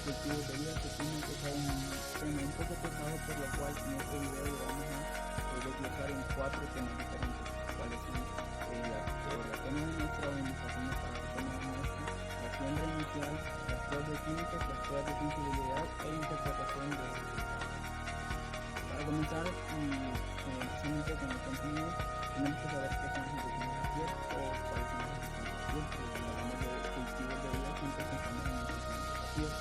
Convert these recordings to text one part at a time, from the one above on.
estilos de vida que tienen que ser un tema un poco pesado, por lo cual en este video lo vamos a desglosar en 4 temas diferentes, cuáles son la toma de muestra o indicaciones para la toma de muestra, la siembra inicial, las pruebas de químicas, las pruebas de sensibilidad e interpretación de para comenzar y precisamente con el contenido, tenemos que saber qué son las infecciones de la piel o cuáles son las infecciones de la piel, porque hablamos de cultivos de vida, siempre pensamos en infecciones de la piel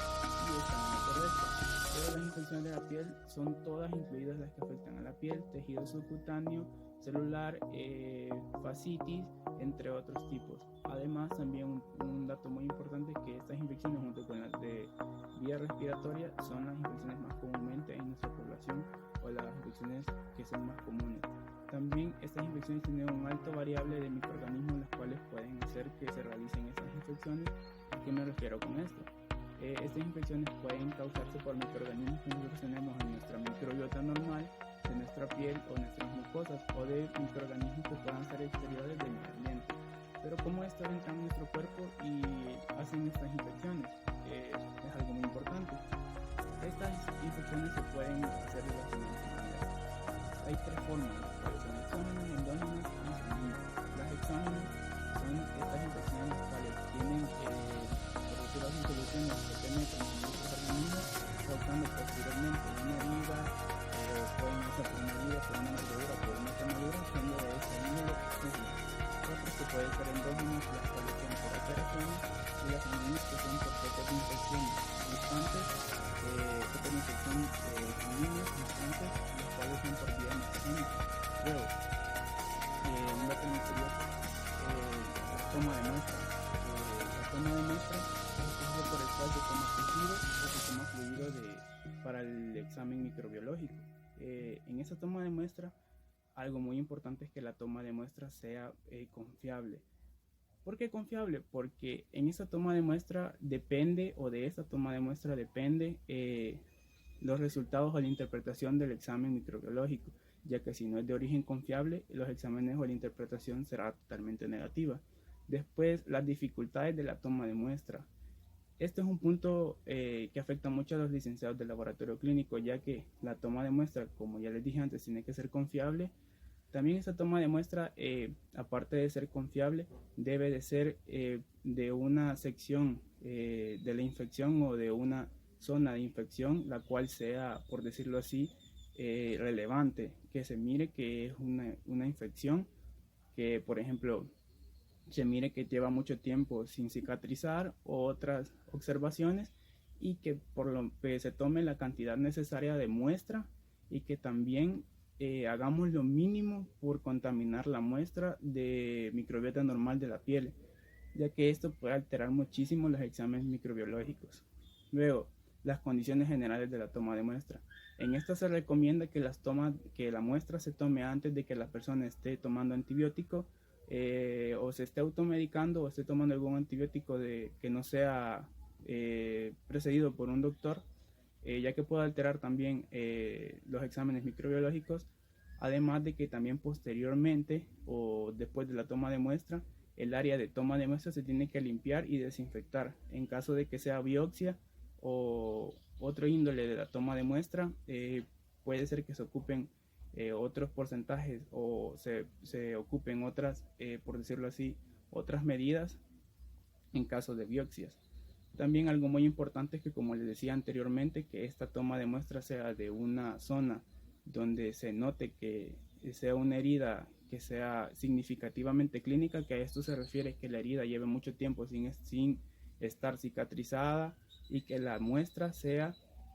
y están en lo correcto. Pero las infecciones de la piel son todas, incluidas las que afectan a la piel, tejido subcutáneo, celular, fascitis, entre otros tipos. Además, también un dato muy importante es que estas infecciones, junto con las de vía respiratoria, son las infecciones más comúnmente en nuestra población o las infecciones que son más comunes. También estas infecciones tienen un alto variable de microorganismos, los cuales pueden hacer que se realicen estas infecciones. ¿A qué me refiero con esto? Estas infecciones pueden causarse por microorganismos que nosotros tenemos en nuestra microbiota normal, de nuestra piel o nuestras mucosas, o de microorganismos que puedan ser exteriores del medio ambiente. Pero cómo estos entran en nuestro cuerpo y hacen estas infecciones es algo muy importante. Estas infecciones se pueden hacer de la siguiente manera. Hay 3 formas, cuales son exógenas, endógenas y sanguíneas. Las exógenas son estas infecciones las cuales tienen por decirlo así, soluciones que penetran en nuestros organismos, causando posteriormente una herida, pueden ser por una herida, por una mordedura, por una quemadura, siendo de esta índole exógenas. Otras que pueden ser endógenas, las cuales son por operaciones, y las sanguíneas que son por focos de infección constantes, focos de infección sanguíneos constantes, los cuales son por vía mecánica. Luego, un dato muy curioso, la toma de muestra. La toma de muestra es el proceso por el cual se toma tejido o se toma fluido para el examen microbiológico. En esa toma de muestra, algo muy importante es que la toma de muestra sea confiable. ¿Por qué confiable? Porque en esa toma de muestra depende, o de esa toma de muestra depende los resultados o la interpretación del examen microbiológico, ya que si no es de origen confiable, los exámenes o la interpretación será totalmente negativa. Después, las dificultades de la toma de muestra. Este es un punto que afecta mucho a los licenciados del laboratorio clínico, ya que la toma de muestra, como ya les dije antes, tiene que ser confiable. También esta toma de muestra, aparte de ser confiable, debe de ser de una sección de la infección o de una zona de infección, la cual sea, por decirlo así, relevante, que se mire que es una infección que, por ejemplo, se mire que lleva mucho tiempo sin cicatrizar o otras observaciones, y que por lo que se tome la cantidad necesaria de muestra, y que también hagamos lo mínimo por contaminar la muestra de microbiota normal de la piel, ya que esto puede alterar muchísimo los exámenes microbiológicos. Luego, las condiciones generales de la toma de muestra. En esta se recomienda que la muestra se tome antes de que la persona esté tomando antibiótico, o se esté automedicando o esté tomando algún antibiótico que no sea precedido por un doctor, ya que puede alterar también los exámenes microbiológicos. Además de que también posteriormente o después de la toma de muestra, el área de toma de muestra se tiene que limpiar y desinfectar. En caso de que sea biopsia o otro índole de la toma de muestra, puede ser que se ocupen otros porcentajes o se ocupen otras, por decirlo así, otras medidas en caso de biopsias. También algo muy importante es que, como les decía anteriormente, que esta toma de muestra sea de una zona donde se note que sea una herida que sea significativamente clínica, que a esto se refiere que la herida lleve mucho tiempo sin estar cicatrizada, y que la muestra sea,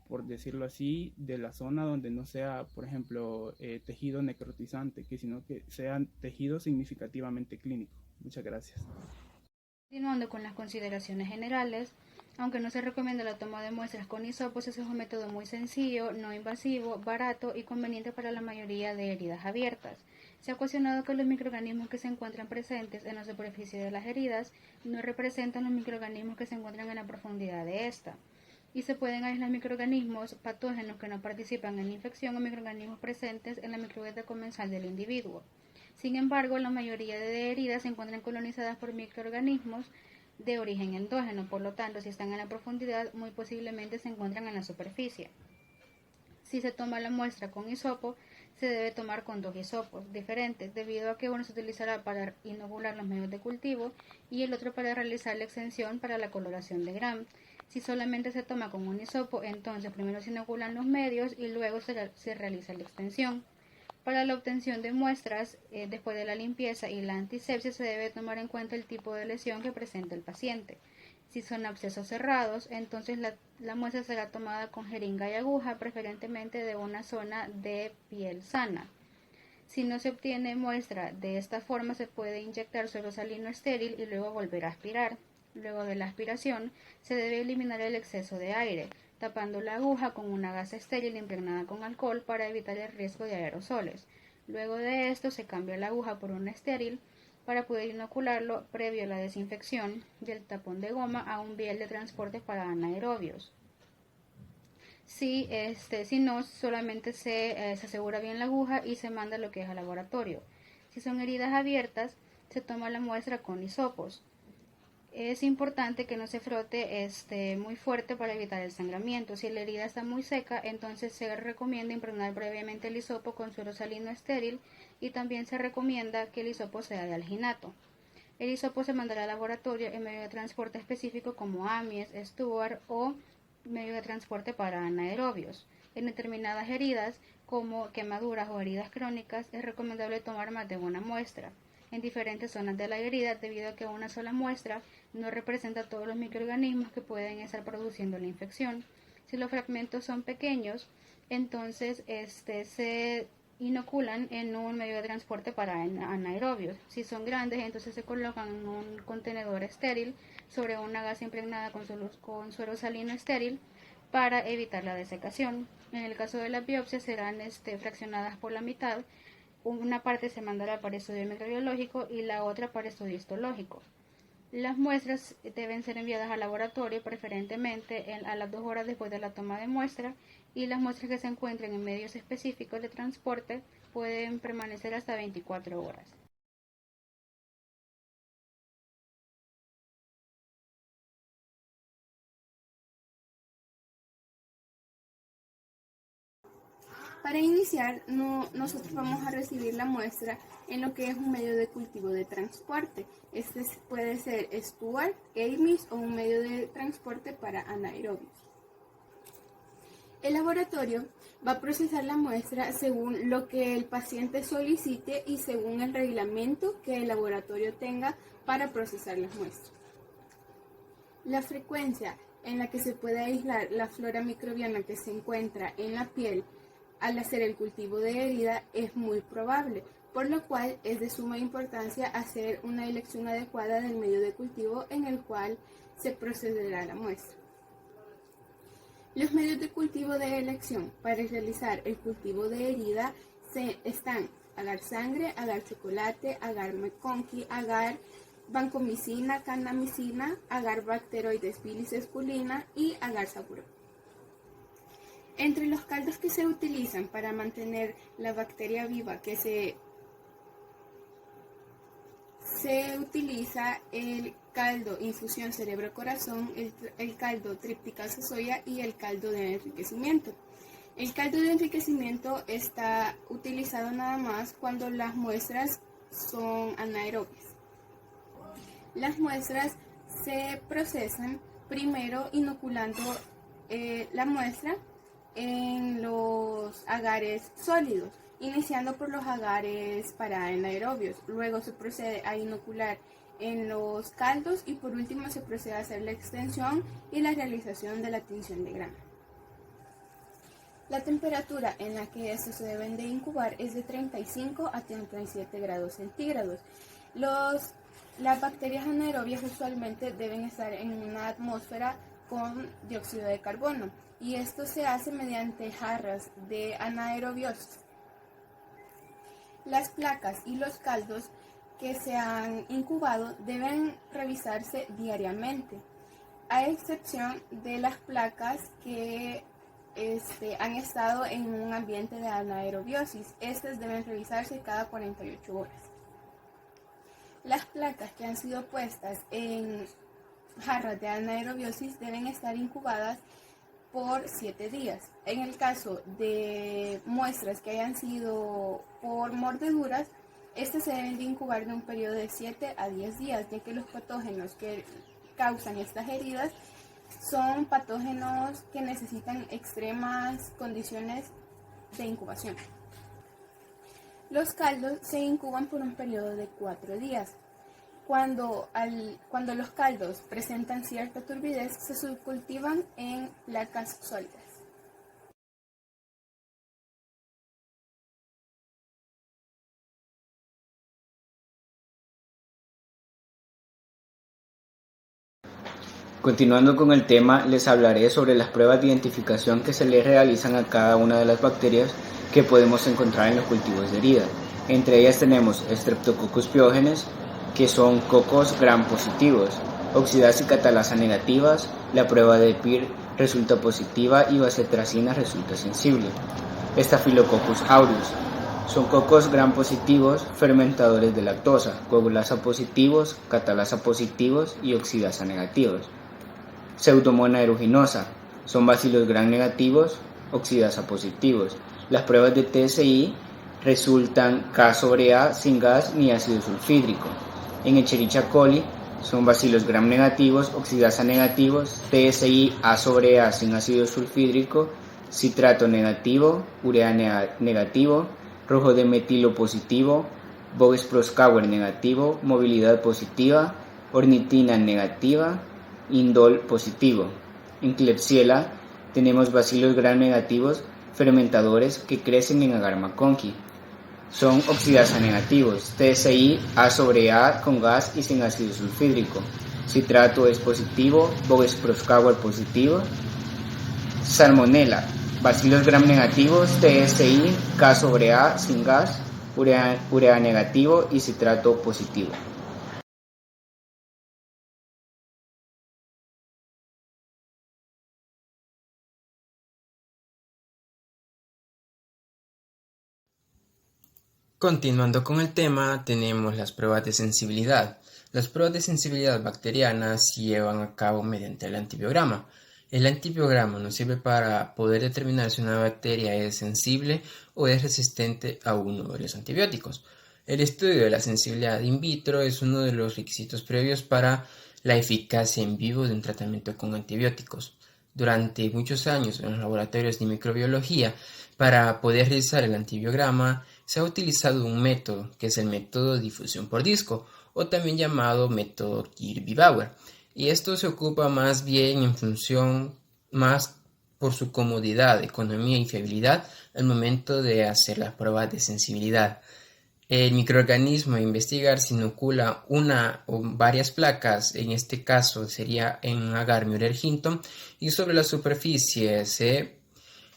por decirlo así, de la zona donde no sea, por ejemplo, tejido necrotizante, sino que sea tejido significativamente clínico. Muchas gracias. Continuando con las consideraciones generales, aunque no se recomienda la toma de muestras con hisopos, es un método muy sencillo, no invasivo, barato y conveniente para la mayoría de heridas abiertas. Se ha cuestionado que los microorganismos que se encuentran presentes en la superficie de las heridas no representan los microorganismos que se encuentran en la profundidad de esta, y se pueden aislar microorganismos patógenos que no participan en la infección o microorganismos presentes en la microbiota comensal del individuo. Sin embargo, la mayoría de heridas se encuentran colonizadas por microorganismos de origen endógeno, por lo tanto, si están en la profundidad, muy posiblemente se encuentran en la superficie. Si se toma la muestra con hisopo, se debe tomar con dos hisopos diferentes, debido a que uno se utilizará para inocular los medios de cultivo y el otro para realizar la extensión para la coloración de Gram. Si solamente se toma con un hisopo, entonces primero se inoculan los medios y luego se realiza la extensión. Para la obtención de muestras, después de la limpieza y la antisepsia, se debe tomar en cuenta el tipo de lesión que presenta el paciente. Si son abscesos cerrados, entonces la muestra será tomada con jeringa y aguja, preferentemente de una zona de piel sana. Si no se obtiene muestra de esta forma, se puede inyectar suero salino estéril y luego volver a aspirar. Luego de la aspiración, se debe eliminar el exceso de aire, tapando la aguja con una gasa estéril impregnada con alcohol para evitar el riesgo de aerosoles. Luego de esto, se cambia la aguja por una estéril para poder inocularlo previo a la desinfección del tapón de goma a un vial de transporte para anaerobios. Si no, solamente se asegura bien la aguja y se manda lo que es al laboratorio. Si son heridas abiertas, se toma la muestra con hisopos. Es importante que no se frote muy fuerte para evitar el sangramiento. Si la herida está muy seca, entonces se recomienda impregnar previamente el hisopo con suero salino estéril y también se recomienda que el hisopo sea de alginato. El hisopo se mandará al laboratorio en medio de transporte específico como Amies, Stuart o medio de transporte para anaerobios. En determinadas heridas, como quemaduras o heridas crónicas, es recomendable tomar más de una muestra en diferentes zonas de la herida, debido a que una sola muestra no representa todos los microorganismos que pueden estar produciendo la infección. Si los fragmentos son pequeños, entonces se inoculan en un medio de transporte para anaerobios. Si son grandes, entonces se colocan en un contenedor estéril sobre una gasa impregnada con suero salino estéril para evitar la desecación. En el caso de las biopsias serán fraccionadas por la mitad. Una parte se mandará para estudio microbiológico y la otra para estudio histológico. Las muestras deben ser enviadas al laboratorio, preferentemente a las 2 horas después de la toma de muestra, y las muestras que se encuentren en medios específicos de transporte pueden permanecer hasta 24 horas. Para iniciar, nosotros vamos a recibir la muestra en lo que es un medio de cultivo de transporte. Este puede ser Stuart, Amies o un medio de transporte para anaerobios. El laboratorio va a procesar la muestra según lo que el paciente solicite y según el reglamento que el laboratorio tenga para procesar las muestras. La frecuencia en la que se puede aislar la flora microbiana que se encuentra en la piel al hacer el cultivo de herida es muy probable, por lo cual es de suma importancia hacer una elección adecuada del medio de cultivo en el cual se procederá a la muestra. Los medios de cultivo de elección para realizar el cultivo de herida están agar sangre, agar chocolate, agar McConkey, agar vancomicina, cannamicina, agar bacteroides bilis esculina y agar saburo. Entre los caldos que se utilizan para mantener la bacteria viva se utiliza el caldo infusión cerebro-corazón, el caldo tríptica soya y el caldo de enriquecimiento. El caldo de enriquecimiento está utilizado nada más cuando las muestras son anaerobias. Las muestras se procesan primero inoculando la muestra en los agares sólidos, iniciando por los agares para anaerobios. Luego se procede a inocular en los caldos y por último se procede a hacer la extensión y la realización de la tinción de grano. La temperatura en la que estos se deben de incubar es de 35 a 37 grados centígrados. Las bacterias anaerobias usualmente deben estar en una atmósfera con dióxido de carbono y esto se hace mediante jarras de anaerobiosis. Las placas y los caldos que se han incubado deben revisarse diariamente, a excepción de las placas que han estado en un ambiente de anaerobiosis. Estas deben revisarse cada 48 horas. Las placas que han sido puestas en jarras de anaerobiosis deben estar incubadas por 7 días. En el caso de muestras que hayan sido por mordeduras, estas se deben de incubar de un periodo de 7 a 10 días, ya que los patógenos que causan estas heridas son patógenos que necesitan extremas condiciones de incubación. Los caldos se incuban por un periodo de 4 días. Cuando los caldos presentan cierta turbidez, se subcultivan en placas sólidas. Continuando con el tema, les hablaré sobre las pruebas de identificación que se le realizan a cada una de las bacterias que podemos encontrar en los cultivos de herida. Entre ellas tenemos Streptococcus pyogenes, que son cocos gram positivos, oxidasa y catalasa negativas, la prueba de PIR resulta positiva y bacetracina resulta sensible. Staphylococcus aureus, son cocos gram positivos, fermentadores de lactosa, coagulasa positivos, catalasa positivos y oxidasa negativos. Pseudomonas aeruginosa, son bacilos gram negativos, oxidasa positivos. Las pruebas de TSI resultan K sobre A sin gas ni ácido sulfídrico. En Escherichia coli son bacilos gram negativos, oxidasa negativos, TSI A sobre A sin ácido sulfídrico, citrato negativo, urea negativo, rojo de metilo positivo, Voges-Proskauer negativo, movilidad positiva, ornitina negativa, indol positivo. En Klebsiella tenemos bacilos gram negativos fermentadores que crecen en Agar McConkey. Son oxidasa negativos, TSI A sobre A con gas y sin ácido sulfídrico. Citrato es positivo, Voges-Proskauer positivo. Salmonella, bacilos gram negativos, TSI K sobre A sin gas, urea negativo y citrato positivo. Continuando con el tema, tenemos las pruebas de sensibilidad. Las pruebas de sensibilidad bacteriana se llevan a cabo mediante el antibiograma. El antibiograma nos sirve para poder determinar si una bacteria es sensible o es resistente a uno de los antibióticos. El estudio de la sensibilidad in vitro es uno de los requisitos previos para la eficacia en vivo de un tratamiento con antibióticos. Durante muchos años en los laboratorios de microbiología, para poder realizar el antibiograma, se ha utilizado un método que es el método de difusión por disco o también llamado método Kirby-Bauer, y esto se ocupa más bien en función más por su comodidad, economía y fiabilidad al momento de hacer las pruebas de sensibilidad. El microorganismo a investigar se inocula una o varias placas, en este caso sería en agar Müller-Hinton, y sobre la superficie se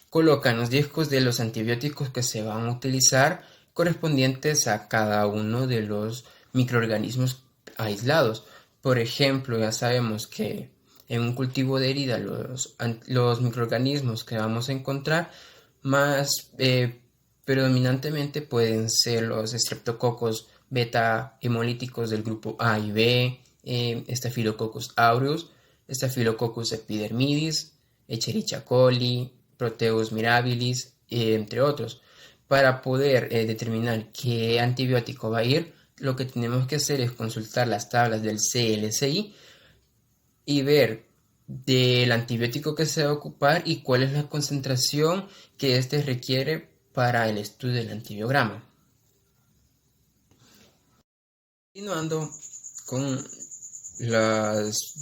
colocan los discos de los antibióticos que se van a utilizar correspondientes a cada uno de los microorganismos aislados. Por ejemplo, ya sabemos que en un cultivo de herida los microorganismos que vamos a encontrar más predominantemente pueden ser los estreptococos beta hemolíticos del grupo A y B, Staphylococcus aureus, Staphylococcus epidermidis, Escherichia coli, Proteus mirabilis, entre otros. Para poder determinar qué antibiótico va a ir, lo que tenemos que hacer es consultar las tablas del CLSI y ver del antibiótico que se va a ocupar y cuál es la concentración que éste requiere para el estudio del antibiograma. Continuando con las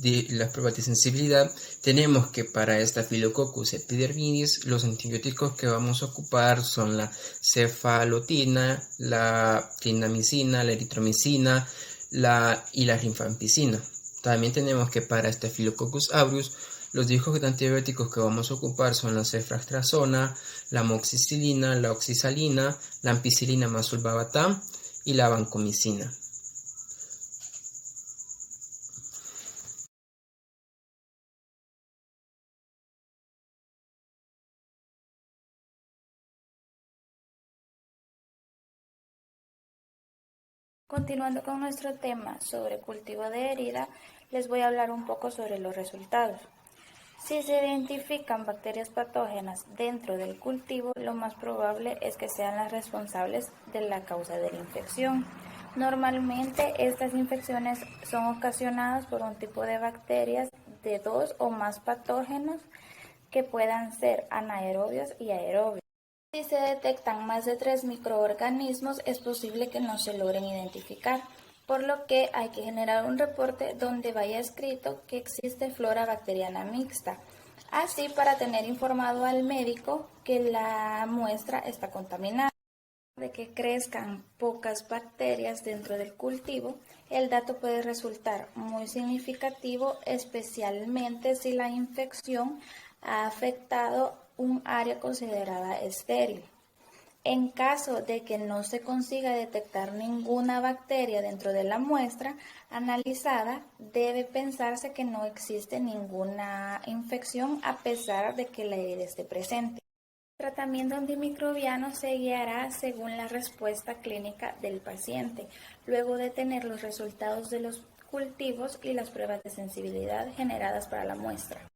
pruebas de sensibilidad, tenemos que para Staphylococcus epidermidis los antibióticos que vamos a ocupar son la cefalotina, la clindamicina, la eritromicina y la rifampicina. También tenemos que para Staphylococcus aureus los discos de antibióticos que vamos a ocupar son la ceftriaxona, la amoxicilina, la oxazolina, la ampicilina más sulbavatam y la vancomicina. Continuando con nuestro tema sobre cultivo de herida, Les voy a hablar un poco sobre los resultados. Si se identifican bacterias patógenas dentro del cultivo, lo más probable es que sean las responsables de la causa de la infección. Normalmente estas infecciones son ocasionadas por un tipo de bacterias de 2 o más patógenos que puedan ser anaerobios y aerobios. Si se detectan más de 3 microorganismos, es posible que no se logren identificar, por lo que hay que generar un reporte donde vaya escrito que existe flora bacteriana mixta, así para tener informado al médico que la muestra está contaminada. De que crezcan pocas bacterias dentro del cultivo, el dato puede resultar muy significativo, especialmente si la infección ha afectado un área considerada estéril. En caso de que no se consiga detectar ninguna bacteria dentro de la muestra analizada, debe pensarse que no existe ninguna infección a pesar de que la herida esté presente. El tratamiento antimicrobiano se guiará según la respuesta clínica del paciente, luego de tener los resultados de los cultivos y las pruebas de sensibilidad generadas para la muestra.